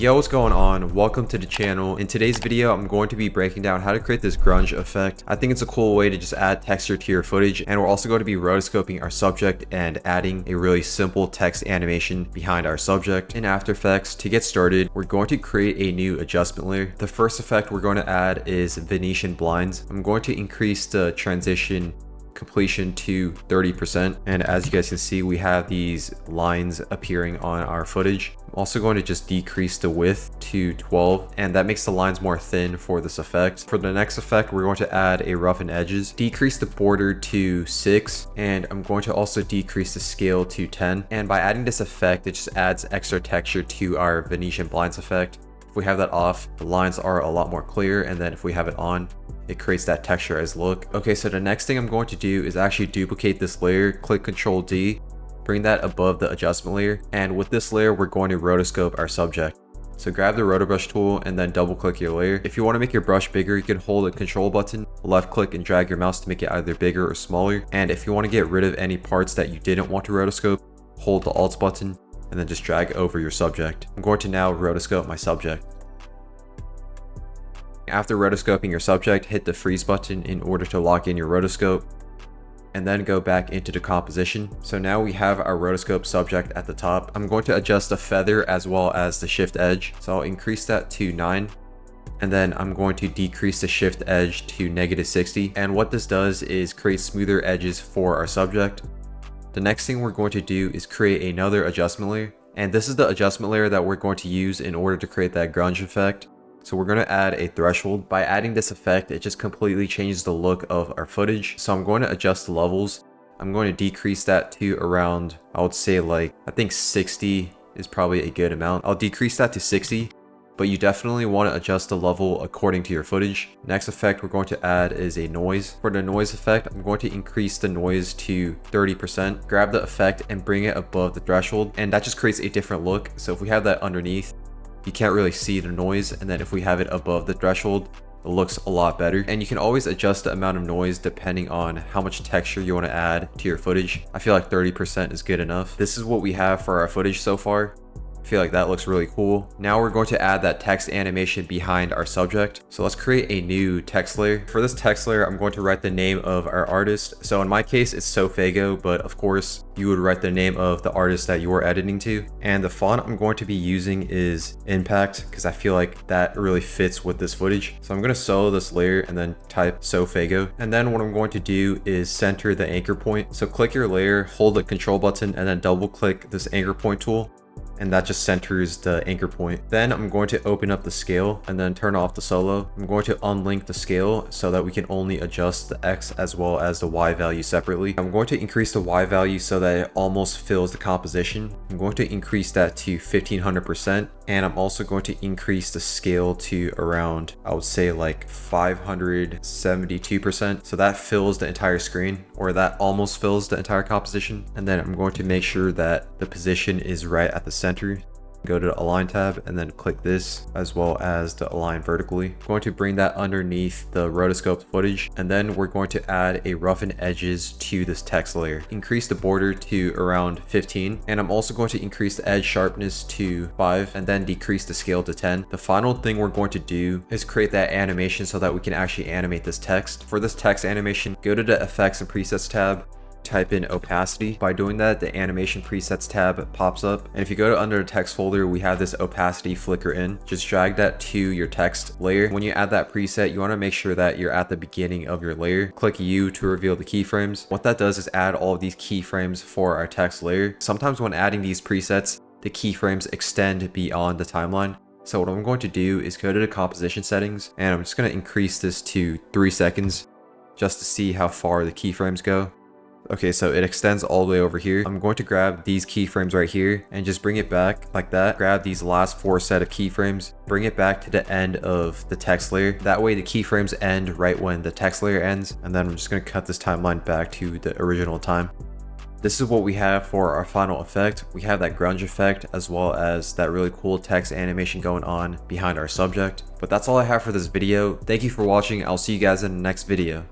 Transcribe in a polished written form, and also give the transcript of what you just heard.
Yo, what's going on? Welcome to the channel. In today's video, I'm going to be breaking down how to create this grunge effect. I think it's a cool way to just add texture to your footage, and we're also going to be rotoscoping our subject and adding a really simple text animation behind our subject in After Effects. To get started, we're going to create a new adjustment layer. The first effect we're going to add is Venetian blinds. I'm going to increase the transition completion to 30%, and as you guys can see, we have these lines appearing on our footage. I'm also going to just decrease the width to 12, and that makes the lines more thin for this effect. For the next effect, we're going to add a roughen edges, decrease the border to 6, and I'm going to also decrease the scale to 10. And by adding this effect, it just adds extra texture to our Venetian blinds effect. If we have that off, the lines are a lot more clear, and then if we have it on, it creates that texturized look. Okay, so the next thing I'm going to do is actually duplicate this layer. Click Ctrl D, bring that above the adjustment layer, and with this layer we're going to rotoscope our subject. So grab the rotobrush tool and then double click your layer. If you want to make your brush bigger, you can hold the control button, left click, and drag your mouse to make it either bigger or smaller. And if you want to get rid of any parts that you didn't want to rotoscope, hold the Alt button and then just drag over your subject. I'm going to now rotoscope my subject. After rotoscoping your subject, hit the freeze button in order to lock in your rotoscope, and then go back into the composition. So now we have our rotoscope subject at the top. I'm going to adjust the feather as well as the shift edge. So I'll increase that to 9, and then I'm going to decrease the shift edge to -60. And what this does is create smoother edges for our subject. The next thing we're going to do is create another adjustment layer, and this is the adjustment layer that we're going to use in order to create that grunge effect. So we're going to add a threshold. By adding this effect, it just completely changes the look of our footage. So I'm going to adjust the levels. I'm going to decrease that to around, I would say I think 60 is probably a good amount. I'll decrease that to 60, but you definitely want to adjust the level according to your footage. Next effect we're going to add is a noise. For the noise effect, I'm going to increase the noise to 30%. Grab the effect and bring it above the threshold, and that just creates a different look. So if we have that underneath, you can't really see the noise, and then if we have it above the threshold, it looks a lot better. And you can always adjust the amount of noise depending on how much texture you want to add to your footage. I feel like 30% is good enough. This is what we have for our footage so far. I feel like that looks really cool. Now we're going to add that text animation behind our subject. So let's create a new text layer. For this text layer, I'm going to write the name of our artist. So in my case, it's Sofago, but of course you would write the name of the artist that you're editing to. And the font I'm going to be using is Impact, because I feel like that really fits with this footage. So I'm going to solo this layer and then type Sofago. And then what I'm going to do is center the anchor point. So click your layer, hold the control button, and then double click this anchor point tool, and that just centers the anchor point. Then I'm going to open up the scale and then turn off the solo. I'm going to unlink the scale so that we can only adjust the X as well as the Y value separately. I'm going to increase the Y value so that it almost fills the composition. I'm going to increase that to 1500%, and I'm also going to increase the scale to around, I would say 572%. So that fills the entire screen, or that almost fills the entire composition. And then I'm going to make sure that the position is right at the center. Go to the align tab and then click this as well as the align vertically. I'm going to bring that underneath the rotoscoped footage, and then we're going to add a roughen edges to this text layer. Increase the border to around 15, and I'm also going to increase the edge sharpness to 5 and then decrease the scale to 10. The final thing we're going to do is create that animation so that we can actually animate this text. For this text animation, go to the effects and presets tab, type in opacity. By doing that, the animation presets tab pops up, and if you go to under the text folder, we have this opacity flicker in. Just drag that to your text layer. When you add that preset, you want to make sure that you're at the beginning of your layer. Click U to reveal the keyframes. What that does is add all of these keyframes for our text layer. Sometimes when adding these presets, the keyframes extend beyond the timeline. So what I'm going to do is go to the composition settings, and I'm just going to increase this to 3 seconds just to see how far the keyframes go. Okay, so it extends all the way over here. I'm going to grab these keyframes right here and just bring it back like that. Grab these last 4 set of keyframes, bring it back to the end of the text layer. That way the keyframes end right when the text layer ends. And then I'm just going to cut this timeline back to the original time. This is what we have for our final effect. We have that grunge effect as well as that really cool text animation going on behind our subject. But that's all I have for this video. Thank you for watching. I'll see you guys in the next video.